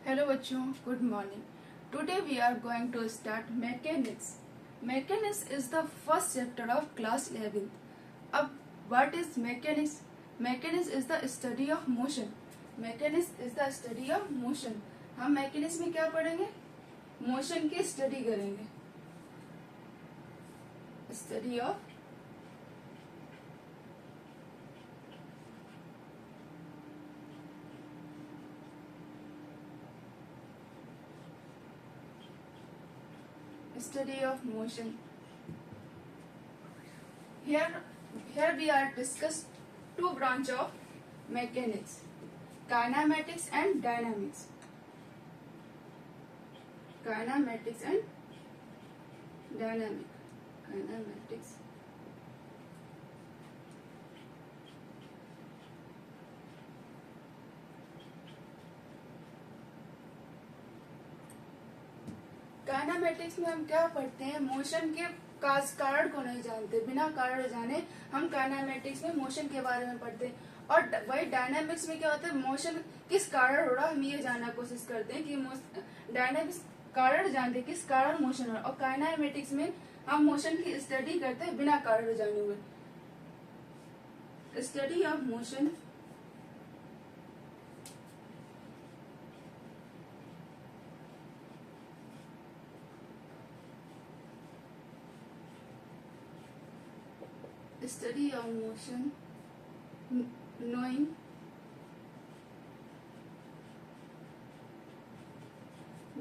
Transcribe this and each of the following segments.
Hello बच्चों, good morning. Today we are going to start mechanics. Mechanics is the first chapter of class 11th। अब what is mechanics? Mechanics is the study of motion. Mechanics is the study of motion. हम mechanics में क्या पढ़ेंगे? Motion की study करेंगे। Study of motion. Here we are discuss two branch of mechanics, kinematics and dynamics. Kinematics and dynamic. Kinematics. Kinematics में हम क्या पढ़ते हैं? मोशन के कारण को नहीं जानते, बिना कारण जाने हम काइनेमेटिक्स में मोशन के बारे में पढ़ते हैं। और वही डायनामिक्स में क्या होता है? मोशन किस कारण हो रहा है हम ये जानने की कोशिश करते हैं कि डायनामिक्स कारण जानते हैं किस कारण मोशन हो रहा है, और काइनेमेटिक्स में हम मोशन की स्टडी करते हैं बिना कारण जाने हुए। Study of motion knowing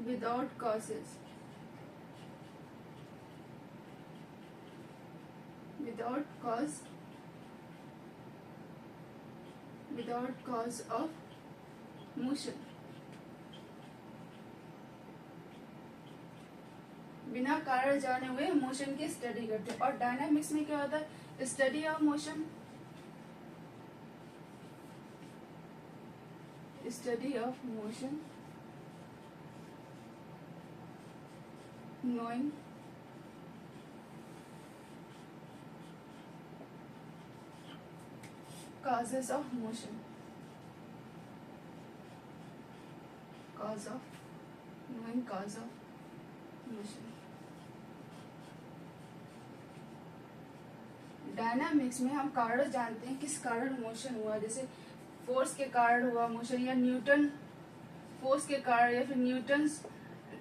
without causes, without cause of motion, बिना कारण जाने हुए मोशन की स्टडी करते हैं। और डायनामिक्स में क्या होता है? Study of motion, knowing causes of motion, knowing cause of motion। Dynamics में हम कारण जानते हैं किस कारण मोशन हुआ, जैसे फोर्स के कारण हुआ मोशन, या न्यूटन फोर्स के कारण, या फिर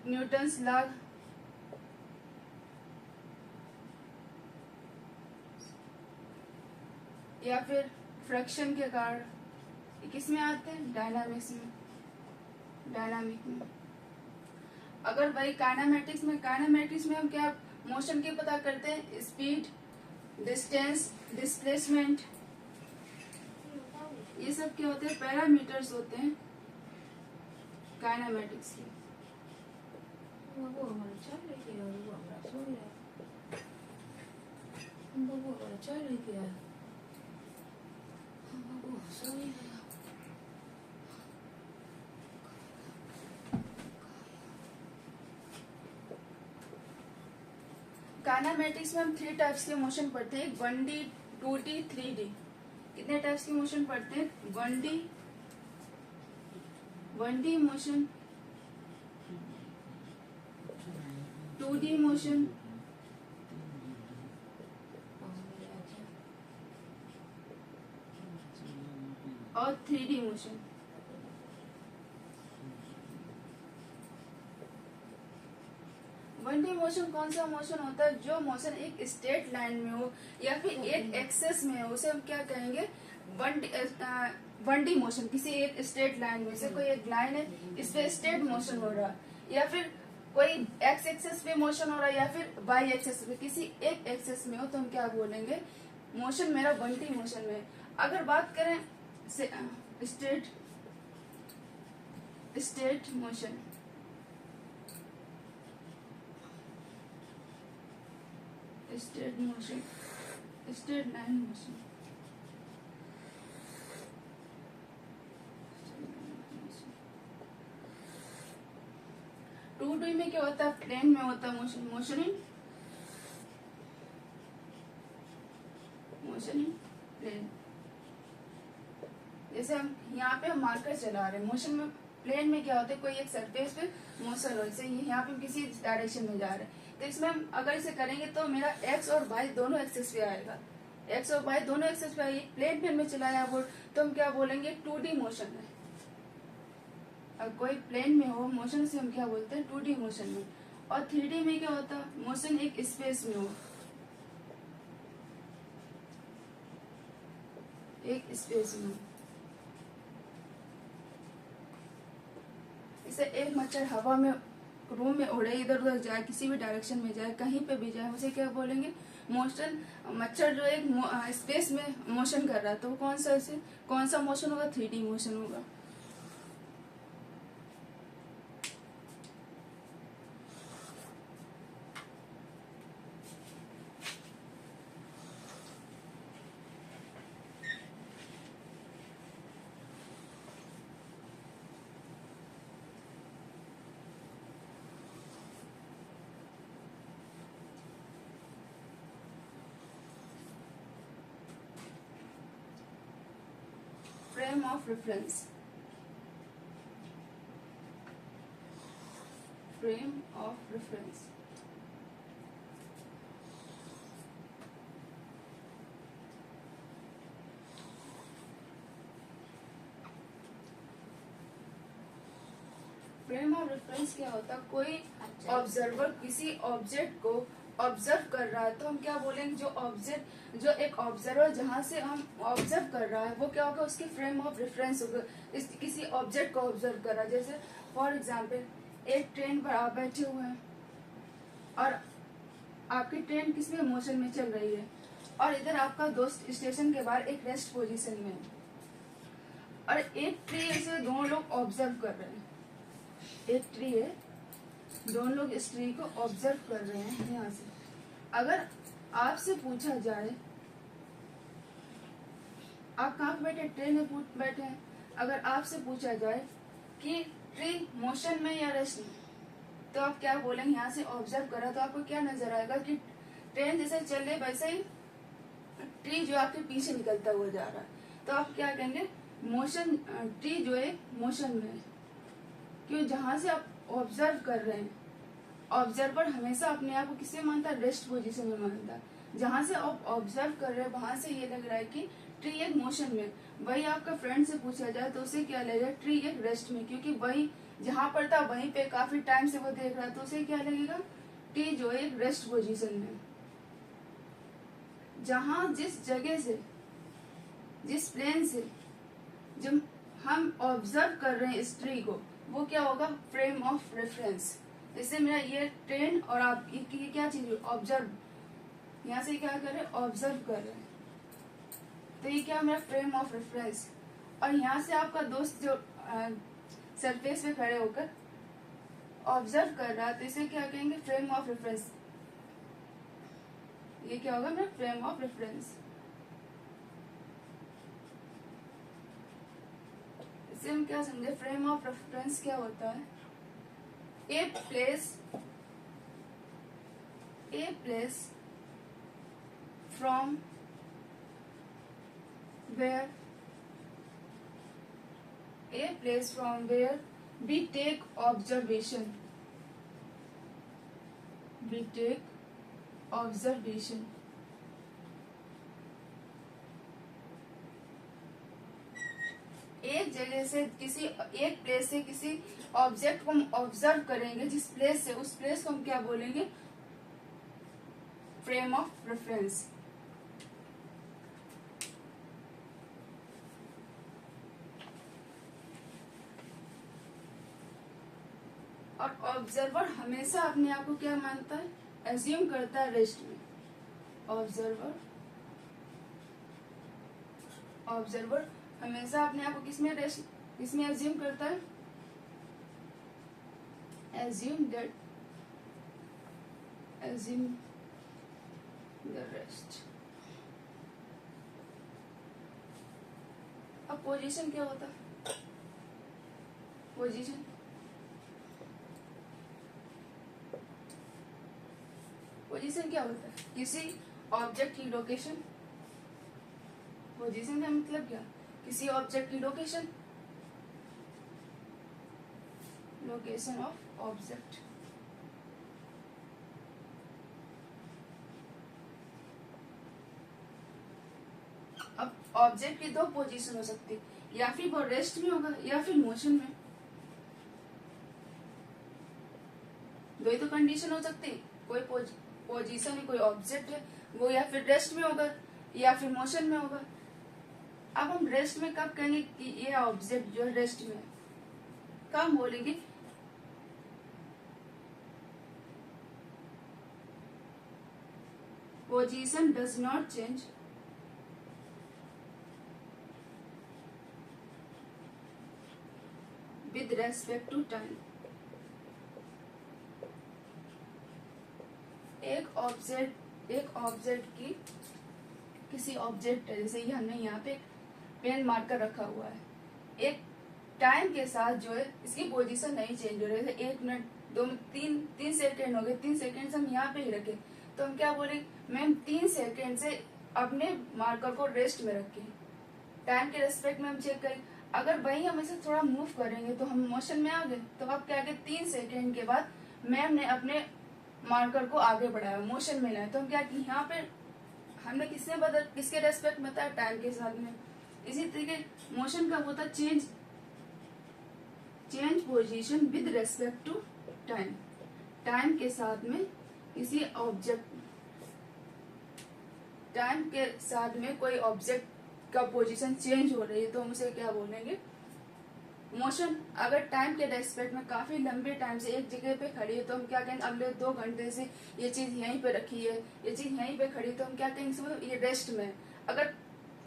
न्यूटन्स लॉ, या फिर फ्रिक्शन के कारण। ये किस में आते हैं? डायनामिक्स में। अगर वही काइनेमेटिक्स में हम क्या मोशन के पता करते हैं? स्पीड, डिस्टेंस, डिस्प्लेसमेंट, ये सब क्या होते हैं? पैरामीटर्स होते हैं काइनेमेटिक्स के। काइनेमेटिक्स में हम 3 टाइप्स के मोशन पढ़ते हैं, 1D, 2D, 3D। कितने टाइप्स के मोशन पढ़ते हैं? 1D मोशन, 2D मोशन, और 3D motion. One D motion कौन सा मोशन होता है? जो मोशन एक स्ट्रेट लाइन में हो या फिर एक एक्सेस में हो, उसे हम क्या कहेंगे? One D motion. किसी एक स्ट्रेट लाइन में से कोई एक लाइन है, इस पे स्ट्रेट मोशन हो रहा है, या फिर कोई एक्स एक्सेस पे मोशन हो रहा है, या फिर वाई एक्सेस पे, किसी एक एक्सेस में हो, तो हम क्या बोलेंगे? मोशन मेरा वन डी मोशन में। अगर बात करें straight motion, straight line motion, 2D में क्या होता है? प्लेन में होता है मोशन इन प्लेन। जैसे हम यहाँ पे मार्कर चला रहे हैं, मोशन में प्लेन में क्या होता है, कोई एक सरफेस पे मोशन हो, जैसे यहाँ पे हम किसी डायरेक्शन में जा रहे हैं, तो इसमें हम अगर इसे करेंगे तो मेरा एक्स और वाई दोनों एक्सेस पे आएगा, एक्स और वाई दोनों एक्सेस पे आएगी। प्लेन पे हमें चलाया बोर्ड तो हम क्या बोलेंगे, 2D मोशन है। अब कोई प्लेन में हो मोशन से हम क्या बोलते हैं, 2D मोशन में। और 3D में क्या होता है, मोशन एक स्पेस में हो, एक स्पेस में। इसे एक मच्छर हवा में रूम में उड़े, इधर उधर जाए, किसी भी डायरेक्शन में जाए, कहीं पे भी जाए, उसे क्या बोलेंगे, मोशन। मच्छर जो एक स्पेस में मोशन कर रहा है, तो वो कौन सा मोशन होगा, 3D मोशन होगा। Frame of reference, frame of reference. Frame of reference क्या होता है, कोई ऑब्जर्वर किसी ऑब्जेक्ट को ऑब्जर्व कर रहा है, तो हम क्या बोलेंगे, जो एक ऑब्जर्वर जहाँ से हम ऑब्जर्व कर रहा है वो क्या होगा, उसकी फ्रेम ऑफ रेफरेंस होगा। किसी ऑब्जेक्ट को ऑब्जर्व कर रहा है, जैसे फॉर एग्जाम्पल एक ट्रेन पर आप बैठे हुए हैं और आपकी ट्रेन किस में मोशन में चल रही है, और इधर आपका दोस्त स्टेशन के बाहर एक रेस्ट पोजीशन में है, और एक ट्री से दोनों लोग ऑब्जर्व कर रहे हैं, एक ट्री है, दोनों लोग इस ट्री को ऑब्जर्व कर रहे हैं यहाँ से। अगर आपसे पूछा जाए, आप कहाँ पे बैठे, ट्रेन में बैठे हैं, अगर आपसे पूछा जाए कि ट्री मोशन में या रेस्ट में, तो आप क्या बोलेंगे, यहाँ से ऑब्जर्व करा तो आपको क्या नजर आएगा कि ट्रेन जैसे चल रही वैसे ही ट्री जो आपके पीछे निकलता हुआ जा रहा है, तो आप क्या कहेंगे, मोशन, ट्री जो है मोशन में है। क्यों, जहां से आप ऑब्जर्व कर रहे हैं, ऑब्जर्वर हमेशा अपने आप को किससे मानता है, रेस्ट पोजीशन में मानता है। जहां से आप ऑब्जर्व कर रहे हैं वहां से ये लग रहा है कि ट्री एक मोशन में। वही आपका फ्रेंड से पूछा जाए तो उसे क्या लगेगा, ट्री एक रेस्ट में, क्योंकि वही जहां पर था वहीं पे काफी टाइम से वो देख रहा है, तो उसे क्या लगेगा, ट्री जो है एक रेस्ट पोजीशन में। जहां जिस जगह से, जिस प्लेन से जब हम ऑब्जर्व कर रहे हैं इस ट्री को, वो क्या होगा, फ्रेम ऑफ रेफरेंस। जैसे मेरा ये ट्रेन और आप ये क्या चीज, ऑब्जर्व, यहाँ से क्या कर रहे हैं, ऑब्जर्व कर रहे हैं, तो ये क्या मेरा फ्रेम ऑफ रेफरेंस। और यहाँ से आपका दोस्त जो सरफेस पे खड़े होकर ऑब्जर्व कर रहा है, तो इसे क्या कहेंगे, फ्रेम ऑफ रेफरेंस। ये क्या होगा मेरा फ्रेम ऑफ रेफरेंस। इसे हम क्या समझे, फ्रेम ऑफ रेफरेंस क्या होता है, a place from where we take observation, एक जगह से किसी एक प्लेस से किसी ऑब्जेक्ट को हम ऑब्जर्व करेंगे, जिस प्लेस से, उस प्लेस को हम क्या बोलेंगे, फ्रेम ऑफ रेफरेंस। और ऑब्जर्वर हमेशा अपने आप को क्या मानता है, एज्यूम करता है रेस्ट में। ऑब्जर्वर हमेशा अपने आप को किसमें एज्यूम करता है, एज्यूम द रेस्ट। अब पोजीशन क्या होता है, पोजीशन क्या होता है, किसी ऑब्जेक्ट की लोकेशन। पोजीशन का मतलब क्या, किसी ऑब्जेक्ट की लोकेशन। Location of object. अब ऑब्जेक्ट की दो पोजीशन हो सकती है, या फिर वो रेस्ट में होगा या फिर मोशन में। दो ही तो कंडीशन हो सकती है, कोई पोजीशन है, कोई ऑब्जेक्ट है, वो या फिर रेस्ट में होगा या फिर मोशन में होगा। अब हम रेस्ट में कब कहेंगे कि ये ऑब्जेक्ट जो है रेस्ट में है? कब बोलेंगे? Position does not change with respect to time. एक ऑब्जेक्ट की किसी ऑब्जेक्ट है, जैसे ये हमने यहाँ पे पेन मार्कर रखा हुआ है, एक टाइम के साथ जो है इसकी पोजीशन नहीं चेंज हो रही है। 1 मिनट 2 3 सेकेंड हो गए, 3 सेकेंड से हम यहाँ पे ही रखे, तो हम क्या बोले, मैम 3 सेकेंड से अपने मार्कर को रेस्ट में रखे, टाइम के रेस्पेक्ट में हम चेक करें। अगर वही हम इसे थोड़ा मूव करेंगे तो हम मोशन में आ गए, तो अब क्या गए, 3 सेकेंड के बाद मैम ने अपने मार्कर को आगे बढ़ाया, मोशन में लाया, तो हम क्या कि यहाँ पे हमने किसके रेस्पेक्ट में था, टाइम के साथ में। इसी तरीके मोशन का होता change position with respect to time. Time के साथ में किसी ऑब्जेक्ट, टाइम के साथ में कोई ऑब्जेक्ट का पोजीशन चेंज हो रही है तो हम उसे क्या बोलेंगे, मोशन। अगर टाइम के रेस्पेक्ट में काफी लंबे टाइम से एक जगह पे खड़ी है तो हम क्या कहेंगे, अगले 2 घंटे से ये चीज यहीं पे रखी है, ये चीज यहीं पे खड़ी है, तो हम क्या कहेंगे, समझो ये रेस्ट में है। अगर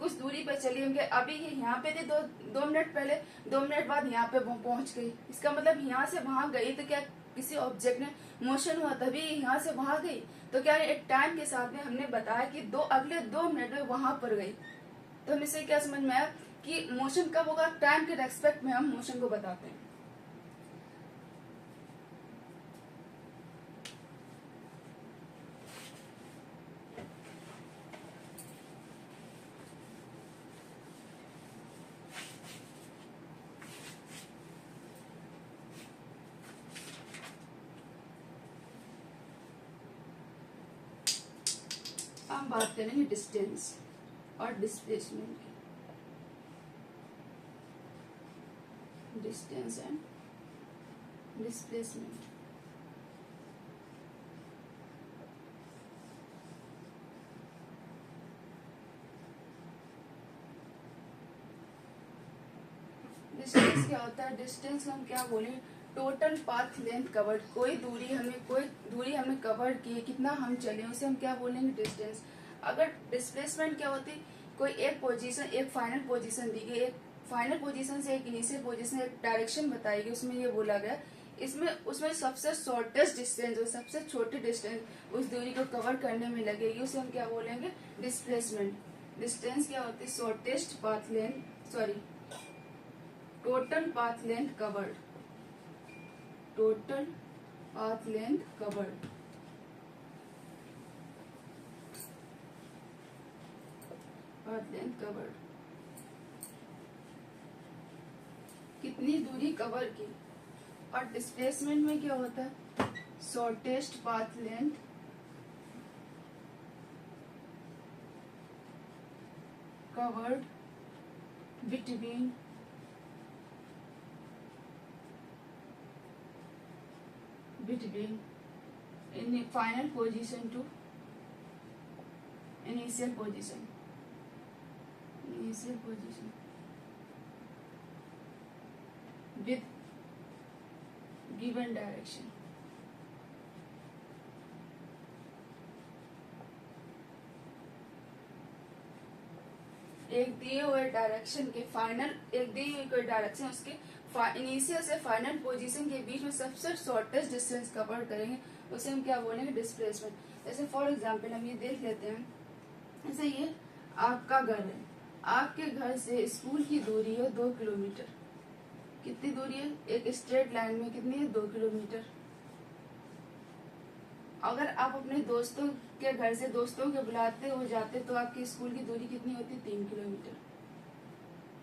कुछ दूरी पे चली, हम अभी ये यहाँ पे थे 2 मिनट पहले, 2 मिनट बाद यहाँ पे पहुंच गई, इसका मतलब यहाँ से वहां गई, तो क्या किसी ऑब्जेक्ट ने मोशन हुआ तभी यहाँ से वहां गई, तो क्या एक टाइम के साथ में हमने बताया कि अगले 2 मिनट में वहां पर गई। तो हम इसे क्या समझ में आया कि मोशन कब होगा, टाइम के रेस्पेक्ट में हम मोशन को बताते हैं। हम बात करेंगे डिस्टेंस और डिस्प्लेसमेंट की। Distance and displacement. डिस्टेंस क्या होता है, डिस्टेंस हम क्या बोले, टोटल पाथ लेंथ कवर्ड, कोई दूरी हमें कवर की है, कितना हम चले उसे हम क्या बोलेंगे, डिस्टेंस। अगर डिस्प्लेसमेंट क्या होती, कोई एक पोजीशन, एक फाइनल पोजीशन दी गई, एक फाइनल पोजीशन से एक इनिशियल पोजीशन, एक डायरेक्शन बताई गई, उसमें ये बोला गया उसमें सबसे शॉर्टेस्ट डिस्टेंस, सबसे छोटी डिस्टेंस उस दूरी को कवर करने में लगेगी, उसे हम क्या बोलेंगे, डिस्प्लेसमेंट। डिस्टेंस क्या होती है, shortest path length, total path length covered, total path length covered. Path length covered, कितनी दूरी कवर की। और डिस्प्लेसमेंट में क्या होता है, shortest path length covered between in final position to initial position with given direction। एक दिए हुए डायरेक्शन के फाइनल, एक दी हुई कोई डायरेक्शन उसके इनिशियल से फाइनल पोजीशन के बीच में सबसे शॉर्टेस्ट डिस्टेंस कवर करेंगे, उसे हम क्या बोलेंगे, डिस्प्लेसमेंट। जैसे फॉर एग्जांपल हम ये देख लेते हैं, जैसे ये आपका घर है, आपके घर से स्कूल की दूरी है 2 किलोमीटर। कितनी दूरी है, एक स्ट्रेट लाइन में कितनी है, 2 किलोमीटर। अगर आप अपने दोस्तों के घर से दोस्तों के बुलाते हो जाते तो आपकी स्कूल की दूरी कितनी होती, 3 किलोमीटर।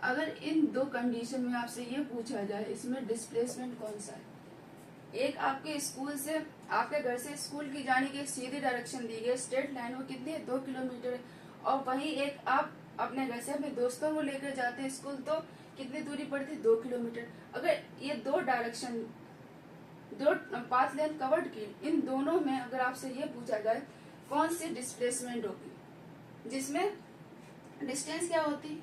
अगर इन 2 कंडीशन में आपसे ये पूछा जाए इसमें डिस्प्लेसमेंट कौन सा है, एक आपके स्कूल से, आपके घर से स्कूल की जाने की एक सीधी डायरेक्शन दी गई, स्ट्रेट लाइन, वो कितनी है 2 किलोमीटर। और वहीं एक आप अपने घर से अपने दोस्तों को लेकर जाते हैं स्कूल, तो कितनी दूरी पड़ती है 2 किलोमीटर। अगर ये दो डायरेक्शन, दो पाथ लेंथ कवर्ड की, इन दोनों में अगर आपसे ये पूछा जाए कौन सी डिस्प्लेसमेंट होगी, जिसमें डिस्टेंस क्या होती,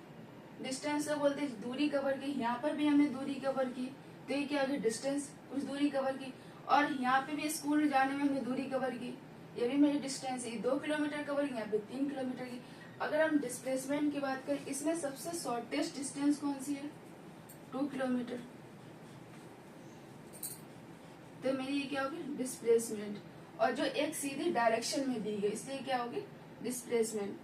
डिस्टेंस को बोलते हैं दूरी कवर की। यहाँ पर भी हमने दूरी कवर की, तो ये क्या होगी डिस्टेंस, कुछ दूरी कवर की। और यहाँ पे भी स्कूल जाने में हमने दूरी कवर की, ये भी मेरी डिस्टेंस है, 2 किलोमीटर कवर की, यहाँ पे 3 किलोमीटर की। अगर हम डिस्प्लेसमेंट की बात करें, इसमें सबसे शॉर्टेस्ट डिस्टेंस कौन सी है, 2 किलोमीटर। तो मेरी ये क्या होगी डिस्प्लेसमेंट, और जो एक सीधी डायरेक्शन में दी गई, इसलिए क्या होगी डिस्प्लेसमेंट।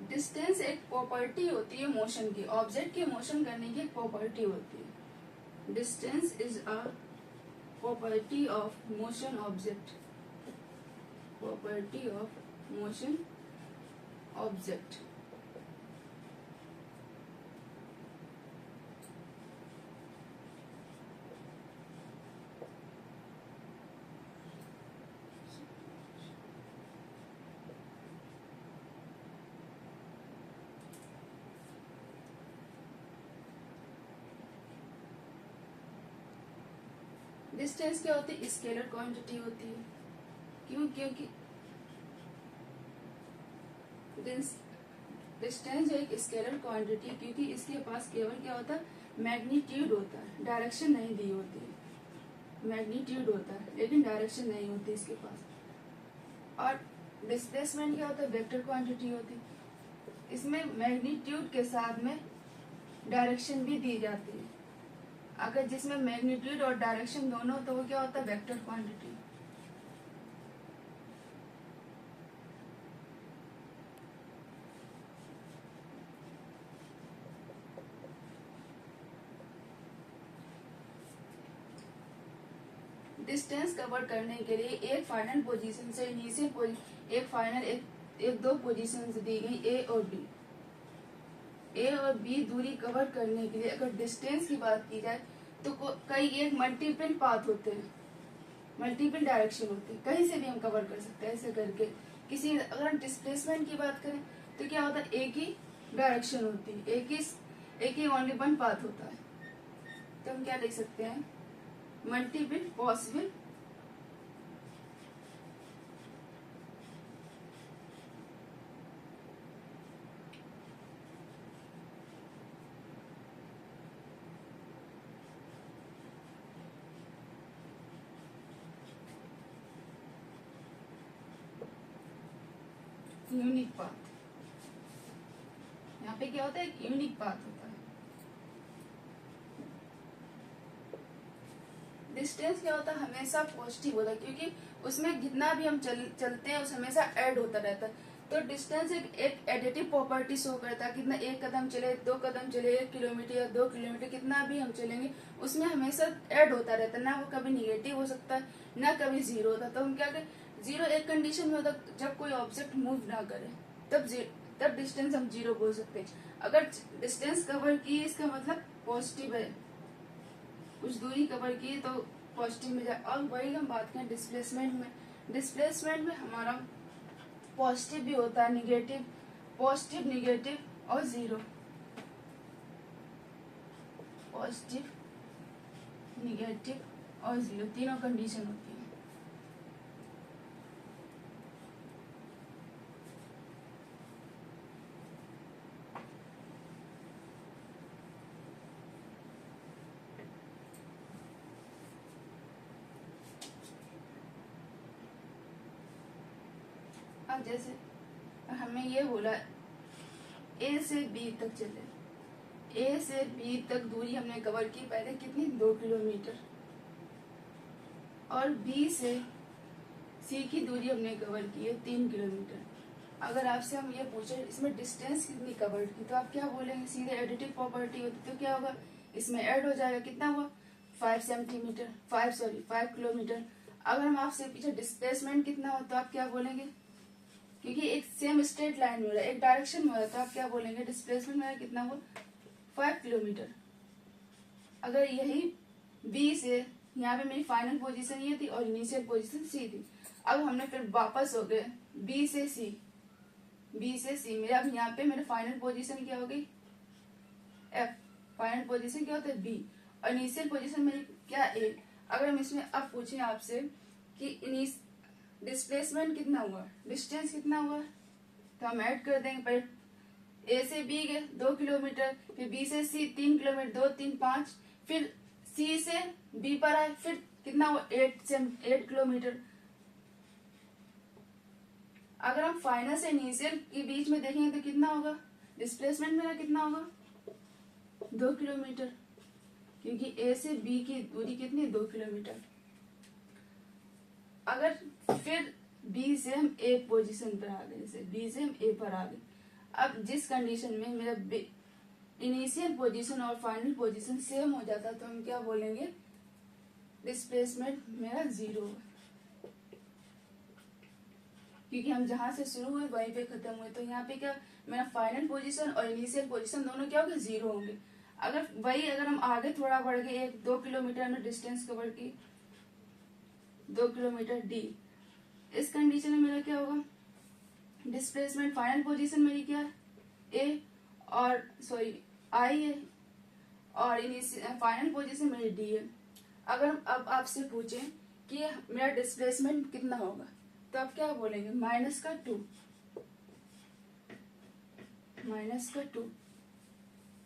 डिस्टेंस एक प्रॉपर्टी होती है मोशन की, ऑब्जेक्ट के मोशन करने की एक प्रॉपर्टी होती है। Distance is a property of motion object, property of motion object. Distance क्या होती है, स्केलर क्वांटिटी होती है। क्यों, क्योंकि डिस्टेंस एक स्केलर क्वांटिटी, क्योंकि इसके पास केवल क्या होता है मैग्नीट्यूड होता है, डायरेक्शन नहीं दी होती है। मैग्नीट्यूड होता है लेकिन डायरेक्शन नहीं होती इसके पास। और डिस्प्लेसमेंट क्या होता है, वेक्टर क्वांटिटी होती है, इसमें मैग्नीट्यूड के साथ में डायरेक्शन भी दी जाती है। अगर जिसमें मैग्नीट्यूड और डायरेक्शन दोनों, तो वो क्या होता है वेक्टर क्वांटिटी। डिस्टेंस कवर करने के लिए एक फाइनल पोजीशन से इनिशियल एक फाइनल एक दो पोजीशन दी गई ए और बी। ए और बी दूरी कवर करने के लिए अगर डिस्टेंस की बात की जाए, तो कई एक मल्टीपल पाथ होते हैं, मल्टीपल डायरेक्शन होते हैं, कहीं से भी हम कवर कर सकते हैं ऐसे करके। किसी अगर हम डिस्प्लेसमेंट की बात करें, तो क्या होता है एक ही डायरेक्शन होती है, एक ही ओनली वन पाथ होता है। तो हम क्या लिख सकते हैं, मल्टीपल पॉसिबल यूनिक पाथ। यहाँ पे क्या होता है, एक यूनिक पाथ होता है। डिस्टेंस क्या होता है, हमेशा पॉजिटिव होता है, क्योंकि उसमें जितना भी हम चलते हैं उस हमेशा ऐड होता रहता है। तो डिस्टेंस एक एडिटिव प्रॉपर्टी शो करता है, कितना एक कदम चले, 2 कदम चले, 1 किलोमीटर या 2 किलोमीटर, कितना भी हम चलेंगे उसमें हमेशा ऐड होता रहता है, ना वो कभी निगेटिव हो सकता है ना कभी जीरो होता। तो हम क्या करें, जीरो एक कंडीशन में होता जब कोई ऑब्जेक्ट मूव ना करे, तब डिस्टेंस हम जीरो बोल सकते हैं। अगर डिस्टेंस कवर की इसका मतलब पॉजिटिव है, कुछ दूरी कवर की तो पॉजिटिव में जाए। और वही हम बात करें डिस्प्लेसमेंट में हमारा पॉजिटिव भी होता है, निगेटिव, पॉजिटिव, निगेटिव और जीरो। पॉजिटिव, निगेटिव और जीरो तीनों कंडीशन होती है। अब जैसे हमें ये बोला ए से बी तक चले, ए से बी तक दूरी हमने कवर की पहले कितनी, 2 किलोमीटर। और बी से सी की दूरी हमने कवर की है 3 किलोमीटर। अगर आपसे हम ये पूछे इसमें डिस्टेंस कितनी कवर की, तो आप क्या बोलेंगे, सीधे एडिटिव प्रॉपर्टी होती तो क्या होगा, इसमें ऐड हो जाएगा, कितना हुआ 5 किलोमीटर। अगर हम आपसे पीछे डिस्प्लेसमेंट कितना हो तो आप क्या बोलेंगे, क्योंकि एक सेम स्ट्रेट लाइन में हो रहा है, एक डायरेक्शन में हो रहा है, तो आप क्या बोलेंगे, डिस्प्लेसमेंट मेरा कितना हुआ 5 किलोमीटर। अगर यही बी से, यहाँ पे मेरी फाइनल पोजीशन ये थी और इनिशियल पोजीशन सी थी। अब हमने फिर वापस हो गए बी से सी मेरा, अब यहाँ पे मेरा फाइनल पोजीशन क्या हो गई एफ, फाइनल पोजीशन क्या होता है बी, और इनिशियल पोजीशन मेरी क्या ए। अगर हम इसमें अब पूछें आपसे कि डिस्प्लेसमेंट कितना हुआ, डिस्टेंस कितना हुआ, तो हम ऐड कर देंगे। पहले ए से बी गए 2 किलोमीटर, फिर बी से सी 3 किलोमीटर, 2 3 5, फिर सी से बी पर आए, फिर कितना हुआ 8 किलोमीटर। अगर हम फाइनल से इनिशियल के बीच में देखेंगे तो कितना होगा, डिस्प्लेसमेंट मेरा कितना होगा 2 किलोमीटर, क्योंकि ए से बी की दूरी कितनी 2 किलोमीटर। अगर फिर बी से हम ए पोजीशन पर आ गए, जैसे बी से हम ए पर आ गए, अब जिस कंडीशन में मेरा इनिशियल पोजीशन और फाइनल पोजीशन सेम हो जाता तो हम क्या बोलेंगे, डिस्प्लेसमेंट मेरा 0 है, क्योंकि हम जहां से शुरू हुए वहीं पे खत्म हुए। तो यहाँ पे क्या मेरा फाइनल पोजीशन और इनिशियल पोजीशन दोनों क्या होंगे 0 होंगे। अगर हम आगे थोड़ा बढ़ गए 1-2 किलोमीटर में डिस्टेंस कवर की, 2 किलोमीटर डी, इस कंडीशन में मेरा क्या होगा, डिस्प्लेसमेंट फाइनल पोजीशन मेरी क्या है ए, और सॉरी आई है, और फाइनल पोजीशन मेरी डी है। अगर अब आपसे पूछें कि मेरा डिस्प्लेसमेंट कितना होगा तो आप क्या बोलेंगे, -2।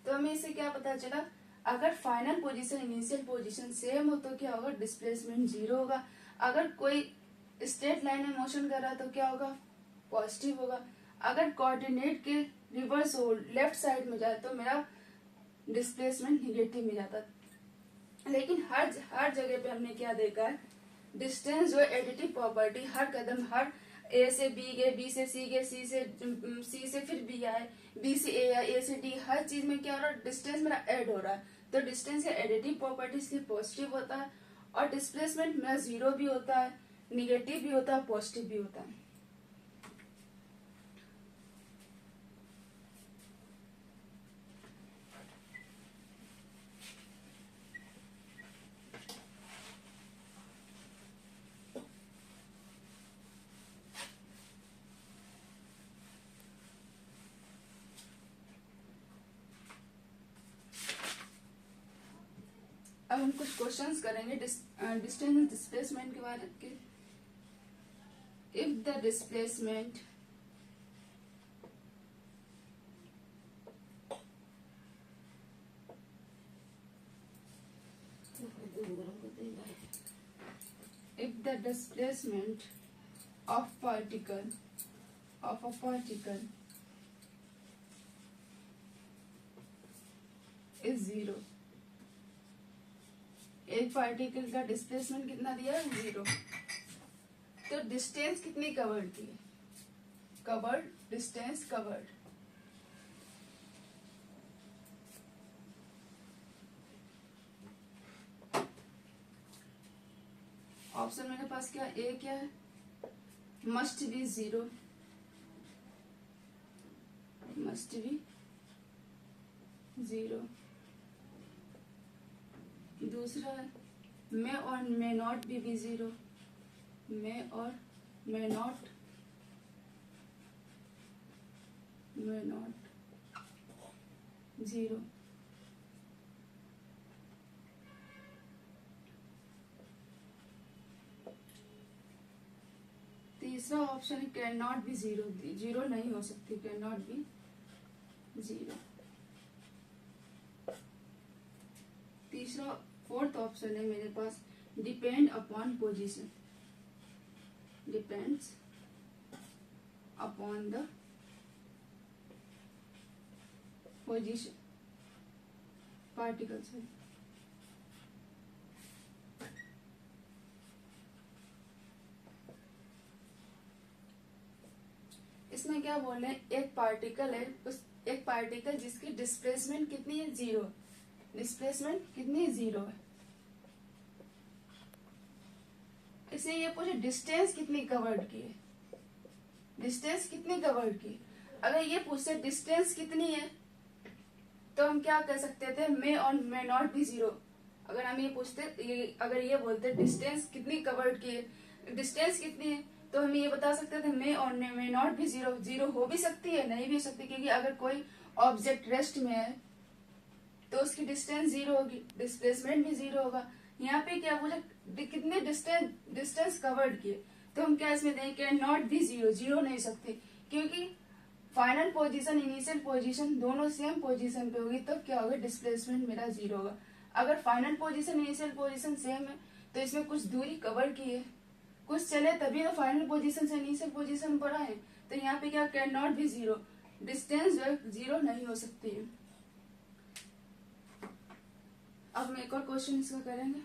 तो हमें इससे क्या पता चला, अगर final position initial position same हो तो क्या होगा, डिस्प्लेसमेंट 0 होगा। अगर कोई स्ट्रेट लाइन में मोशन कर रहा है तो क्या होगा, पॉजिटिव होगा। अगर कोऑर्डिनेट के रिवर्स हो, लेफ्ट साइड में जाए तो मेरा डिस्प्लेसमेंट निगेटिव में जाता। लेकिन हर जगह पे हमने क्या देखा है, डिस्टेंस जो एडिटिव प्रॉपर्टी, हर कदम, हर ए से बी गए, बी से सी गए, सी से फिर बी आए, बी से ए आए, ए से डी, हर चीज में क्या हो रहा है, डिस्टेंस मेरा ऐड हो रहा है। तो डिस्टेंस का एडिटिव प्रॉपर्टी इसलिए पॉजिटिव होता है, और डिस्प्लेसमेंट मेरा 0 भी होता है, निगेटिव भी होता है, पॉजिटिव भी होता है। अब हम कुछ क्वेश्चंस करेंगे डिस्टेंस डिस्प्लेसमेंट के बारे में। If the displacement of a particle is 0, एक पार्टिकल का डिस्प्लेसमेंट कितना दिया है 0, तो डिस्टेंस कितनी कवर्ड की है, कवर्ड, डिस्टेंस कवर्ड। ऑप्शन मेरे पास क्या ए क्या है, मस्ट बी 0, मस्ट बी 0। दूसरा है मे और मे नॉट बी 0, मे और मे नॉट 0। तीसरा ऑप्शन है कैन नॉट बी 0, 0 नहीं हो सकती, कैन नॉट बी 0। तीसरा फोर्थ ऑप्शन है मेरे पास depend upon position, depends upon the position particles. इसमें क्या बोल रहे हैं, एक पार्टिकल है, उस एक पार्टिकल जिसकी डिस्प्लेसमेंट कितनी है 0, डिस्प्लेसमेंट कितनी, 0 है। इसे ये पूछे डिस्टेंस कितनी कवर्ड की है, डिस्टेंस कितनी कवर्ड की। अगर ये पूछे डिस्टेंस कितनी है तो हम क्या कह सकते थे, मे और मे नॉट बी 0। अगर हम ये पूछते अगर ये बोलते डिस्टेंस कितनी कवर्ड की है, डिस्टेंस कितनी है, तो हम ये बता सकते थे मे और मे नॉट बी 0। 0 हो भी सकती है, नहीं भी हो सकती, क्योंकि अगर कोई ऑब्जेक्ट रेस्ट में है तो उसकी डिस्टेंस 0 होगी, डिस्प्लेसमेंट भी 0 होगा। यहाँ पे क्या पूछा, कितने डिस्टेंस कवर्ड किए, तो हम क्या इसमें देंगे, कैन नॉट बी 0, 0 नहीं सकती, क्योंकि फाइनल पोजीशन इनिशियल पोजीशन दोनों सेम पोजीशन पे होगी, तब क्या होगा, डिस्प्लेसमेंट मेरा 0 होगा। अगर final position initial position same है तो इसमें कुछ दूरी कवर की है, कुछ चले तभी तो फाइनल पोजीशन से इनिशियल पोजीशन पर आए, तो यहाँ पे क्या, कैन नॉट बी 0, डिस्टेंस जो है 0 नहीं हो सकती है। अब हम एक और क्वेश्चन इसका करेंगे।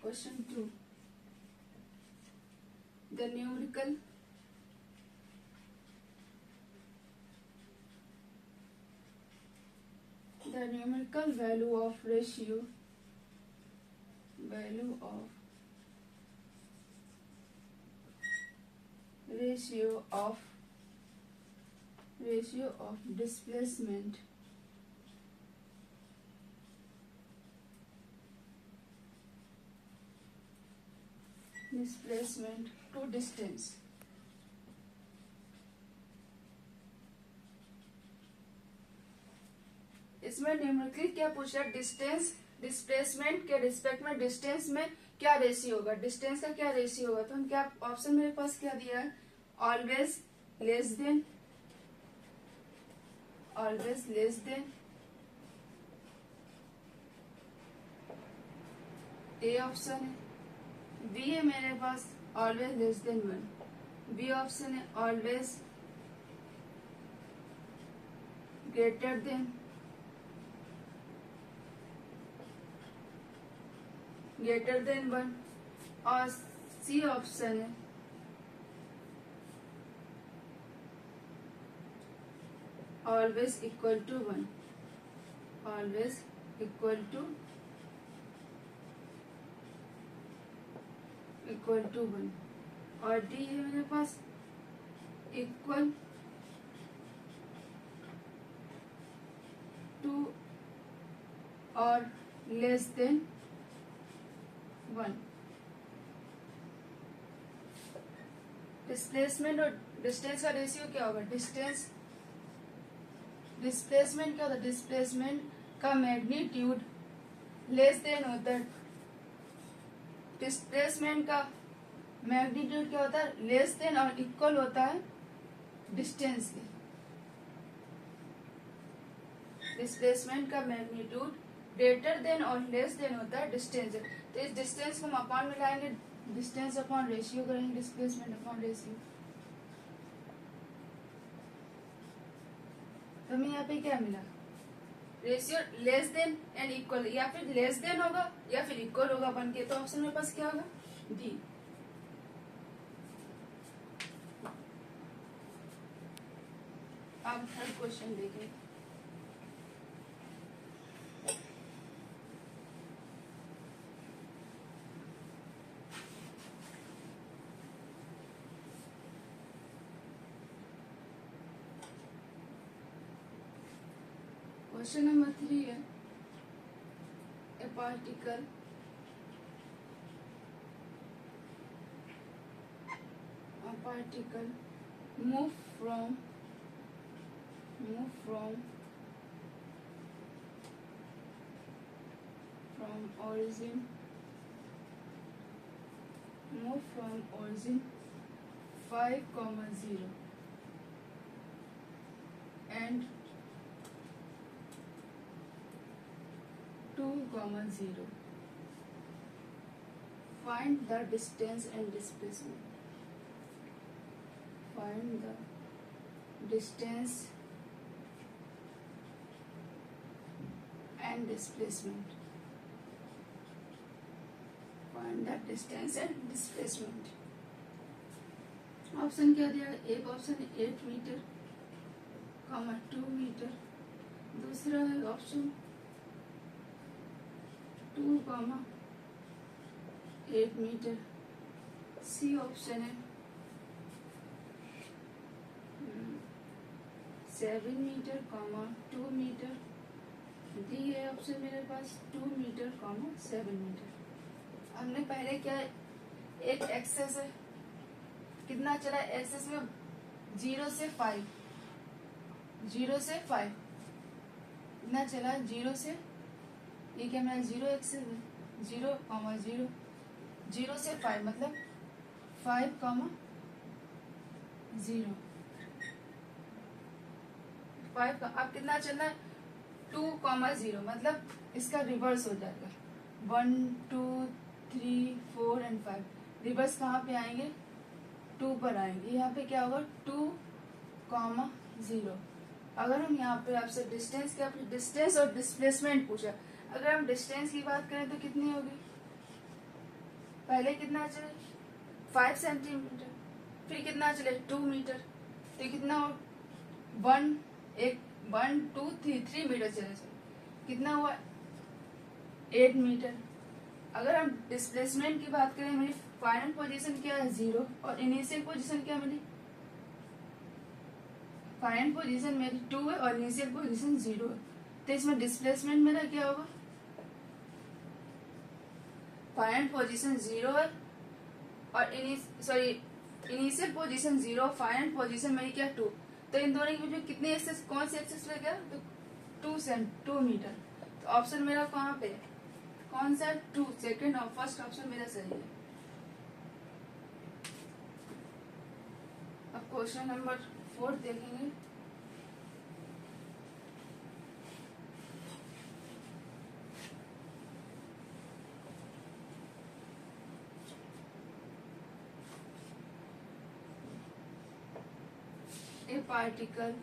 Question 2. The numerical value of ratio of displacement to distance, इसमें न्यूमेरिकली क्या पूछ रहा है, डिस्टेंस डिस्प्लेसमेंट के रिस्पेक्ट में डिस्टेंस में क्या रेशियो होगा, डिस्टेंस का क्या रेशियो होगा। तो हम क्या ऑप्शन मेरे पास क्या दिया है, always less than A option है, बी है मेरे पास always less than 1, B option है ऑलवेज ग्रेटर देन 1, और सी ऑप्शन है always equal to 1, always equal to 1, और डी है मेरे पास इक्वल टू और लेस देन 1। डिस्प्लेसमेंट और डिस्टेंस का रेशियो क्या होगा, डिस्प्लेसमेंट क्या होता है, डिस्प्लेसमेंट का मैग्नीट्यूड लेस देन होता है, डिस्प्लेसमेंट का मैग्नीट्यूड क्या होता है, लेस देन और इक्वल होता है डिस्टेंस के। डिस्प्लेसमेंट का मैग्नीट्यूड ग्रेटर देन और लेस देन होता है डिस्टेंस। तो इस डिस्टेंस को हम अपॉन में लाएंगे, डिस्टेंस अपॉन रेशियो करेंगे, डिस्प्लेसमेंट अपॉन रेशियो। तो हमें यहाँ पे क्या मिला, ratio less than and equal, या फिर लेस देन होगा या फिर इक्वल होगा बन के, तो ऑप्शन मेरे पास क्या होगा, डी। अब थर्ड क्वेश्चन देखें। क्वेश्चन नंबर 3 है, a particle move from origin 5, 0 and 2, 0. Find the distance and displacement. Find the distance and displacement. Find the distance and displacement. Option क्या दिया? एक ऑप्शन 8 मीटर, 2 मीटर, दूसरा है ऑप्शन 2, 8 मीटर, सी option है 7 metre, 2 metre, D है option मेरे पास 2 metre, 7 metre. हमने पहले क्या, एक एक्सेस है, कितना चला एक्सेस में 0 से 5, 0 से 5 कितना चला, 0 से, ये क्या मेरा 0 एक्सेस है, 0, 0, 0 से 5 मतलब 5, 0, 5 का अब कितना चलना है, 2, 0 मतलब इसका रिवर्स हो जाएगा, 1, 2, 3, 4 एंड 5। रिवर्स कहाँ पे आएंगे, 2 पर आएंगे। यहाँ पे क्या होगा, 2, 0। अगर हम यहाँ पे आपसे डिस्टेंस क्या, डिस्टेंस और डिस्प्लेसमेंट पूछा, अगर हम डिस्टेंस की बात करें तो कितनी होगी, पहले कितना चले 5 सेंटीमीटर, फिर कितना चले 2 मीटर, तो कितना हो 1, 2, 3 मीटर चले, कितना हुआ 8 मीटर। अगर हम डिस्प्लेसमेंट की बात करें, मेरी फाइनल पोजीशन क्या है 0 और इनिशियल पोजीशन क्या मिली, फाइनल पोजीशन मेरी 2 है और इनिशियल पोजीशन 0 है, तो इसमें डिस्प्लेसमेंट मेरा क्या होगा, फाइनल पोजीशन 0 है और इनिशियल पोजीशन 0, फाइनल पोजीशन मेरी क्या 2, तो इन दोनों के बीच में कितनी एक्सेस, कौन सी एक्सेस लग गया, तो 2 मीटर। तो ऑप्शन मेरा कहाँ पे है, कौन सा 2, सेकंड और फर्स्ट ऑप्शन मेरा सही है। अब क्वेश्चन नंबर 4 देखेंगे। A particle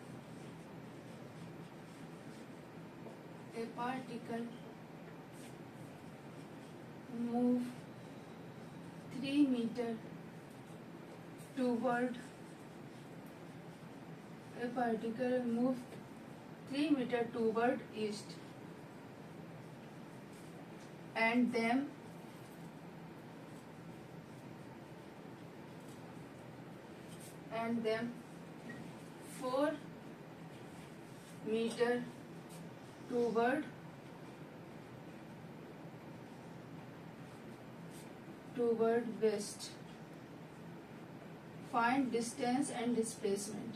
move 3 meter toward east and then 4 meter toward west. Find distance and displacement.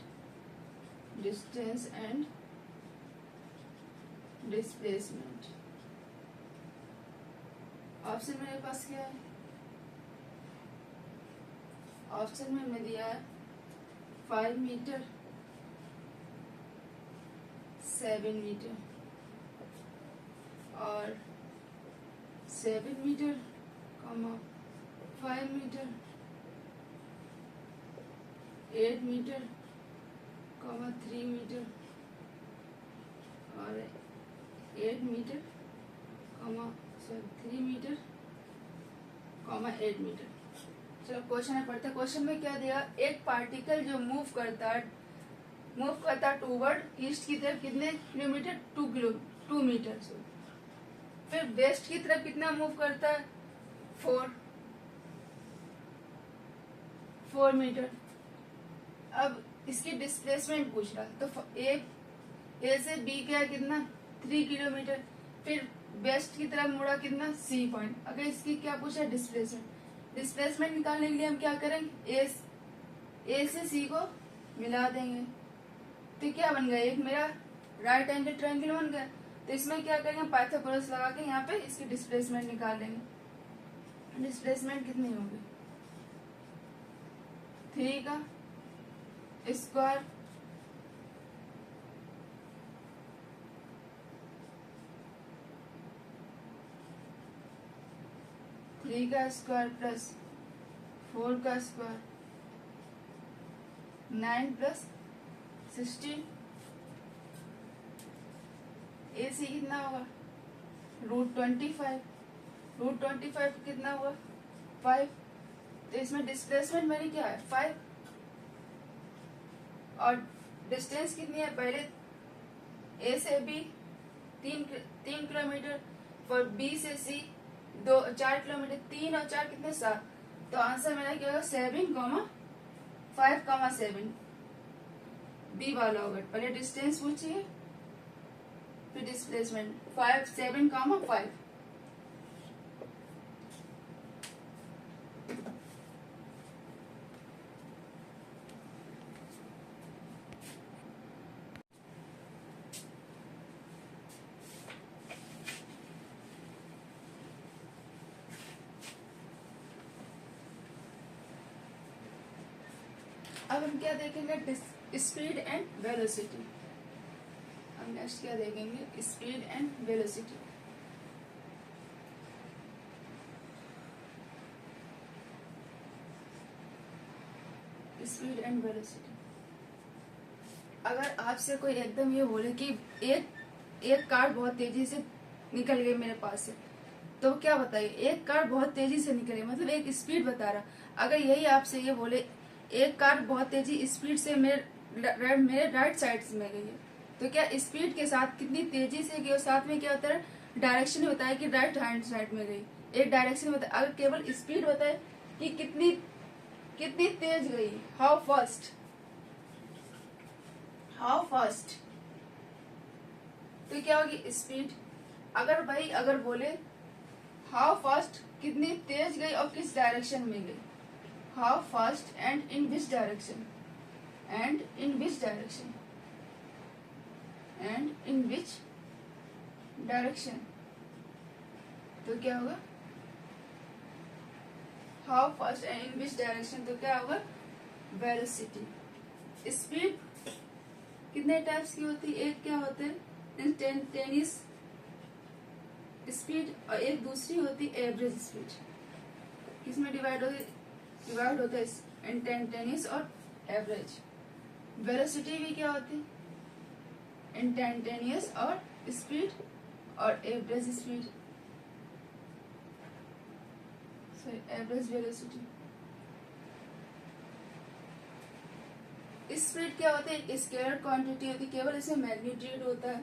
Option मेरे पास क्या है, ऑप्शन में मैं दिया है 5 मीटर, 7 मीटर और 7 मीटर, 5 मीटर, 8 मीटर, 3 मीटर और 8 मीटर, 3 मीटर, 8 मीटर। चलो क्वेश्चन है पढ़ते। क्वेश्चन में क्या दिया, एक पार्टिकल जो मूव करता है टूवर्ड ईस्ट की तरफ कितने किलोमीटर, 2 मीटर। फिर वेस्ट की तरफ कितना मूव करता है, 4 मीटर। अब इसकी डिस्प्लेसमेंट पूछ रहा है, तो ए से बी क्या है, कितना 3 किलोमीटर। फिर वेस्ट की तरफ मुड़ा कितना, सी पॉइंट। अगर इसकी क्या पूछा, डिस्प्लेसमेंट निकालने के लिए हम क्या करेंगे, ए से सी को मिला देंगे, तो क्या बन गया, एक मेरा राइट एंगल ट्रायंगल बन गया। तो इसमें क्या करेंगे, पाइथागोरस लगा के यहाँ पे इसकी डिस्प्लेसमेंट निकाल लेंगे। डिस्प्लेसमेंट कितनी होगी, 3 का स्क्वायर प्लस 4 का स्क्वायर 9 प्लस 16। ए सी कितना होगा √25, √25 कितना हुआ 5, तो इसमें डिस्प्लेसमेंट मेरी क्या है 5, और डिस्टेंस कितनी है पहले ए से बी 3 किलोमीटर, और बी से सी 4 किलोमीटर, 3 और 4 कितने 7, तो आंसर मेरा क्या होगा 7,5,7 बी वाला होगा। पहले डिस्टेंस पूछिए फिर डिस्प्लेसमेंट 7,5। अब हम क्या देखेंगे स्पीड एंड वेलोसिटी। हम नेक्स्ट क्या देखेंगे speed and velocity. Speed and velocity, अगर आपसे कोई एकदम ये बोले कि एक कार बहुत तेजी से निकल गई मेरे पास से, तो क्या बताइए एक कार बहुत तेजी से निकली मतलब एक स्पीड बता रहा। अगर यही आपसे ये बोले एक कार बहुत तेजी स्पीड से मेरे राइट साइड में गई है, तो क्या स्पीड के साथ कितनी तेजी से गई और साथ में क्या होता है डायरेक्शन बताया कि राइट हैंड साइड में गई, एक डायरेक्शन बताया। अगर केवल स्पीड बताए कि कितनी तेज गई, हाउ फास्ट, तो क्या होगी स्पीड। अगर बोले हाउ फास्ट कितनी तेज गई और किस डायरेक्शन में गई, how fast and in which direction, तो क्या होगा how fast and in which direction, तो क्या होगा वेलोसिटी। स्पीड कितने टाइप्स की होती है, एक क्या होते हैं इंस्टेंटेनियस स्पीड और एक दूसरी होती है एवरेज स्पीड। किसमें डिवाइड होता है इंस्टेंटेनियस और एवरेज। वेलोसिटी भी क्या होती है इंस्टेंटेनियस और स्पीड और average speed, average velocity. Speed क्या होता है स्केलर क्वांटिटी होती है, केवल इसमें मैग्नीट्यूड होता है,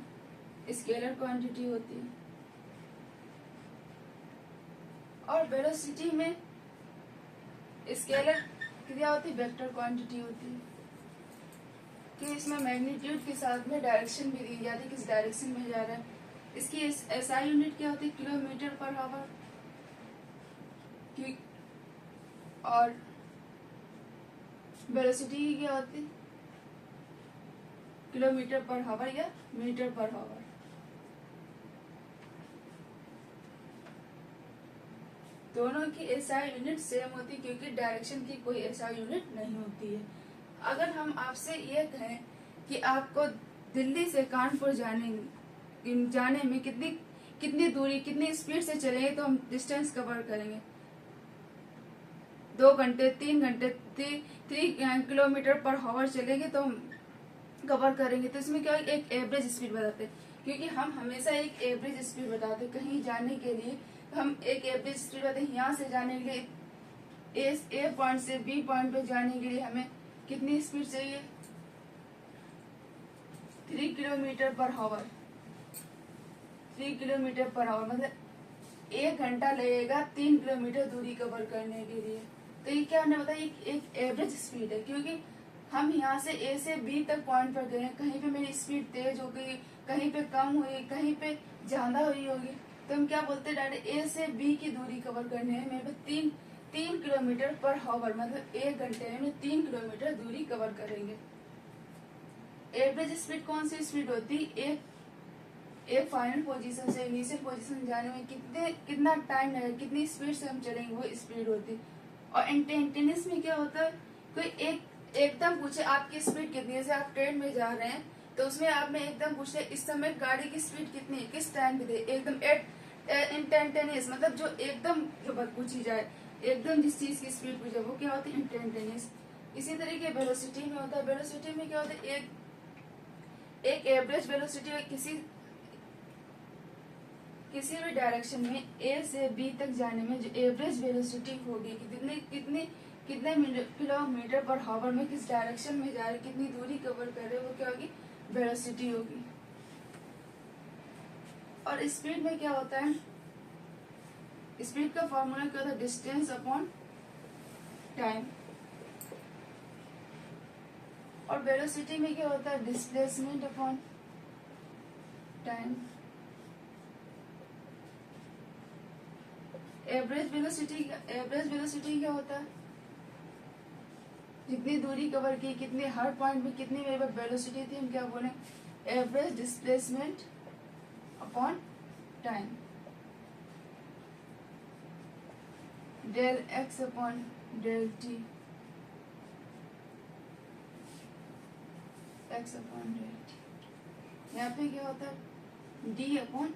स्केलर क्वांटिटी होती है। और वेलोसिटी में स्केलर क्या होती है वेक्टर क्वांटिटी होती है, कि इसमें मैग्नीट्यूड के साथ में डायरेक्शन भी दी जाती है किस डायरेक्शन में जा रहा है। इसकी एसआई यूनिट क्या होती है किलोमीटर पर आवर, और वेलोसिटी की क्या होती है किलोमीटर पर आवर या मीटर पर आवर। दोनों की एसआई यूनिट सेम होती है क्योंकि डायरेक्शन की कोई एसआई यूनिट नहीं होती है। अगर हम आपसे ये कहें कि आपको दिल्ली से कानपुर जाने में कितनी दूरी कितनी स्पीड से चलेंगे तो हम डिस्टेंस कवर करेंगे, 2 घंटे 3 घंटे 3 किलोमीटर पर आवर चलेंगे तो हम कवर करेंगे। तो इसमें क्या एक एवरेज स्पीड बताते हैं, क्योंकि हम हमेशा एक एवरेज स्पीड बताते हैं कहीं जाने के लिए। हम एक एवरेज स्पीड बताते हैं, यहाँ से जाने के लिए ए पॉइंट से बी पॉइंट पे जाने के लिए हमें कितनी स्पीड चाहिए 3 kilometre per hour. 3 kilometre per hour मतलब 1 घंटा लगेगा 3 किलोमीटर दूरी कवर करने के लिए। तो ये क्या हमने बताया एक एवरेज स्पीड है, क्योंकि हम यहाँ से ए से बी तक पॉइंट पर गए, कहीं पे मेरी स्पीड तेज हो गई, कहीं पे कम हुई, कहीं पे ज्यादा हुई होगी, तो हम क्या बोलते हैं डायरेक्ट ए से बी की दूरी कवर करने में मेरे को 3 किलोमीटर पर आवर मतलब 1 घंटे में 3 किलोमीटर दूरी कवर करेंगे। एवरेज स्पीड कौन सी स्पीड होती है एक फाइनल पोजीशन से इनिशियल पोजीशन जाने में कितना टाइम लगेगा, कितनी स्पीड से हम चलेंगे वो स्पीड होती है। और इंस्टेंटेनियस में क्या होता है कोई एकदम पूछे आपकी स्पीड कितनी है, जैसे आप ट्रेन में जा रहे हैं तो उसमें आपने एकदम पूछे इस समय गाड़ी की स्पीड कितनी है किस टाइम पे दे, एकदम इंस्टेंटेनियस मतलब जो एकदम पूछी जाए एकदम जिस चीज की स्पीड पूछे वो क्या होती है इंस्टेंटेनियस। इसी तरीके वेलोसिटी में होता है, वेलोसिटी में क्या होता है एक एवरेज वेलोसिटी किसी भी डायरेक्शन में ए से बी तक जाने में जो एवरेज वेलोसिटी होगी कि कितने किलोमीटर पर हावर में किस डायरेक्शन में जा रहे, कितनी दूरी कवर कर रहे, वो क्या होगी, वेलोसिटी होगी। और स्पीड में क्या होता है, स्पीड का फॉर्मूला क्या होता है, डिस्टेंस अपॉन टाइम। और वेलोसिटी में क्या होता है, displacement upon time. Average velocity क्या होता है, जितनी दूरी कवर की, कितने हर पॉइंट में कितनी मेरे पास वेलोसिटी थी, हम क्या बोले, average displacement upon time. Del x upon del t, x upon del t. यहाँ पे क्या होता है, डी अपॉन